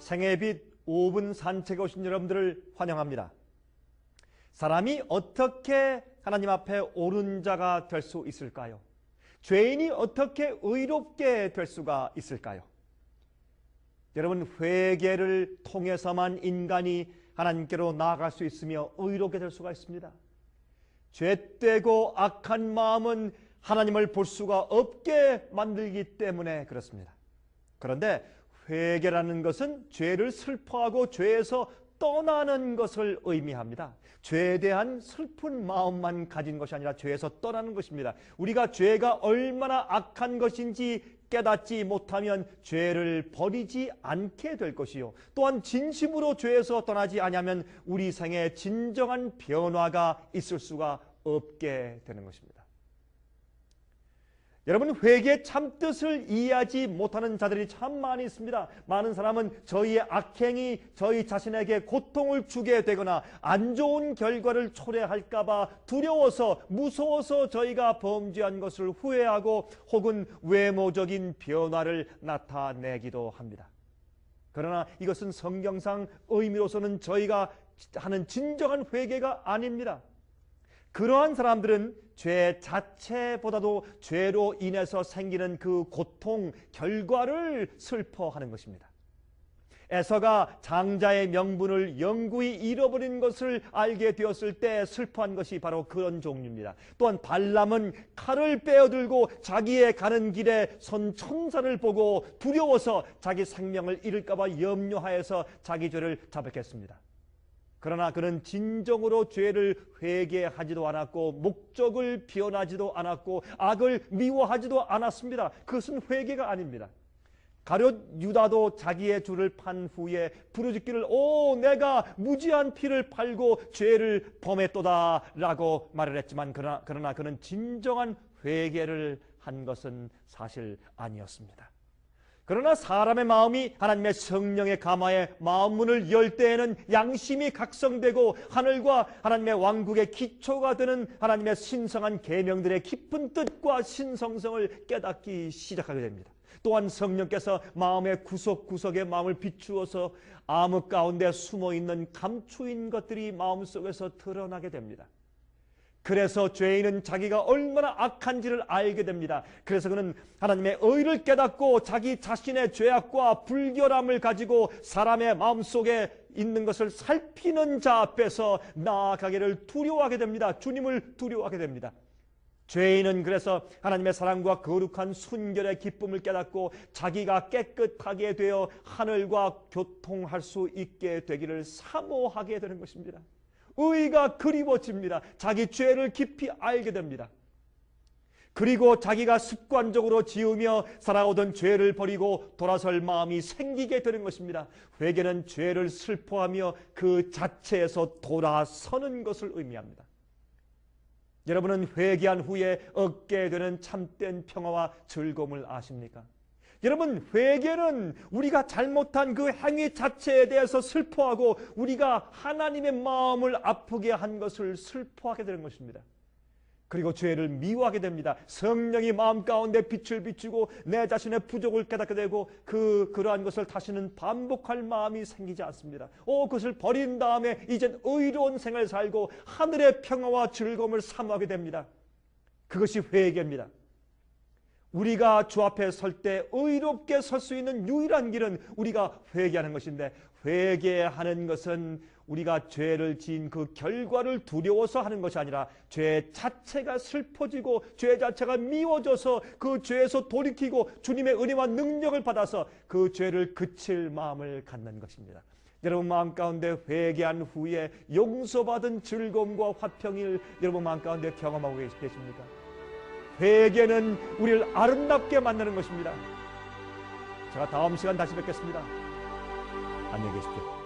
생애빛 5분 산책에 오신 여러분들을 환영합니다. 사람이 어떻게 하나님 앞에 옳은 자가 될 수 있을까요? 죄인이 어떻게 의롭게 될 수가 있을까요? 여러분, 회개를 통해서만 인간이 하나님께로 나아갈 수 있으며 의롭게 될 수가 있습니다. 죄되고 악한 마음은 하나님을 볼 수가 없게 만들기 때문에 그렇습니다. 그런데 회개라는 것은 죄를 슬퍼하고 죄에서 떠나는 것을 의미합니다. 죄에 대한 슬픈 마음만 가진 것이 아니라 죄에서 떠나는 것입니다. 우리가 죄가 얼마나 악한 것인지 깨닫지 못하면 죄를 버리지 않게 될 것이요, 또한 진심으로 죄에서 떠나지 않으면 우리 생에 진정한 변화가 있을 수가 없게 되는 것입니다. 여러분, 회개의 참뜻을 이해하지 못하는 자들이 참 많이 있습니다. 많은 사람은 저희의 악행이 저희 자신에게 고통을 주게 되거나 안 좋은 결과를 초래할까 봐 두려워서, 무서워서 저희가 범죄한 것을 후회하고 혹은 외모적인 변화를 나타내기도 합니다. 그러나 이것은 성경상 의미로서는 저희가 하는 진정한 회개가 아닙니다. 그러한 사람들은 죄 자체보다도 죄로 인해서 생기는 그 고통, 결과를 슬퍼하는 것입니다. 에서가 장자의 명분을 영구히 잃어버린 것을 알게 되었을 때 슬퍼한 것이 바로 그런 종류입니다. 또한 발람은 칼을 빼어들고 자기의 가는 길에 선 천사를 보고 두려워서 자기 생명을 잃을까 봐 염려하여서 자기 죄를 자백했습니다. 그러나 그는 진정으로 죄를 회개하지도 않았고 목적을 변하지도 않았고 악을 미워하지도 않았습니다. 그것은 회개가 아닙니다. 가룟 유다도 자기의 주를 판 후에 부르짖기를 내가 무지한 피를 팔고 죄를 범했도다 라고 말을 했지만 그러나 그는 진정한 회개를 한 것은 사실 아니었습니다. 그러나 사람의 마음이 하나님의 성령의 감화에 마음문을 열 때에는 양심이 각성되고 하늘과 하나님의 왕국의 기초가 되는 하나님의 신성한 계명들의 깊은 뜻과 신성성을 깨닫기 시작하게 됩니다. 또한 성령께서 마음의 구석구석에 마음을 비추어서 암흑 가운데 숨어있는 감추인 것들이 마음속에서 드러나게 됩니다. 그래서 죄인은 자기가 얼마나 악한지를 알게 됩니다. 그래서 그는 하나님의 의를 깨닫고 자기 자신의 죄악과 불결함을 가지고 사람의 마음속에 있는 것을 살피는 자 앞에서 나아가기를 두려워하게 됩니다. 주님을 두려워하게 됩니다. 죄인은 그래서 하나님의 사랑과 거룩한 순결의 기쁨을 깨닫고 자기가 깨끗하게 되어 하늘과 교통할 수 있게 되기를 사모하게 되는 것입니다. 의가 그리워집니다. 자기 죄를 깊이 알게 됩니다. 그리고 자기가 습관적으로 지으며 살아오던 죄를 버리고 돌아설 마음이 생기게 되는 것입니다. 회개는 죄를 슬퍼하며 그 자체에서 돌아서는 것을 의미합니다. 여러분은 회개한 후에 얻게 되는 참된 평화와 즐거움을 아십니까? 여러분, 회개는 우리가 잘못한 그 행위 자체에 대해서 슬퍼하고 우리가 하나님의 마음을 아프게 한 것을 슬퍼하게 되는 것입니다. 그리고 죄를 미워하게 됩니다. 성령이 마음 가운데 빛을 비추고 내 자신의 부족을 깨닫게 되고 그러한 것을 다시는 반복할 마음이 생기지 않습니다. 그것을 버린 다음에 이젠 의로운 생을 살고 하늘의 평화와 즐거움을 사모하게 됩니다. 그것이 회개입니다. 우리가 주 앞에 설 때 의롭게 설 수 있는 유일한 길은 우리가 회개하는 것인데, 회개하는 것은 우리가 죄를 지은 그 결과를 두려워서 하는 것이 아니라 죄 자체가 슬퍼지고 죄 자체가 미워져서 그 죄에서 돌이키고 주님의 은혜와 능력을 받아서 그 죄를 그칠 마음을 갖는 것입니다. 여러분 마음 가운데 회개한 후에 용서받은 즐거움과 화평을 여러분 마음 가운데 경험하고 계십니까? 회개는 우리를 아름답게 만드는 것입니다. 제가 다음 시간 다시 뵙겠습니다. 안녕히 계십시오.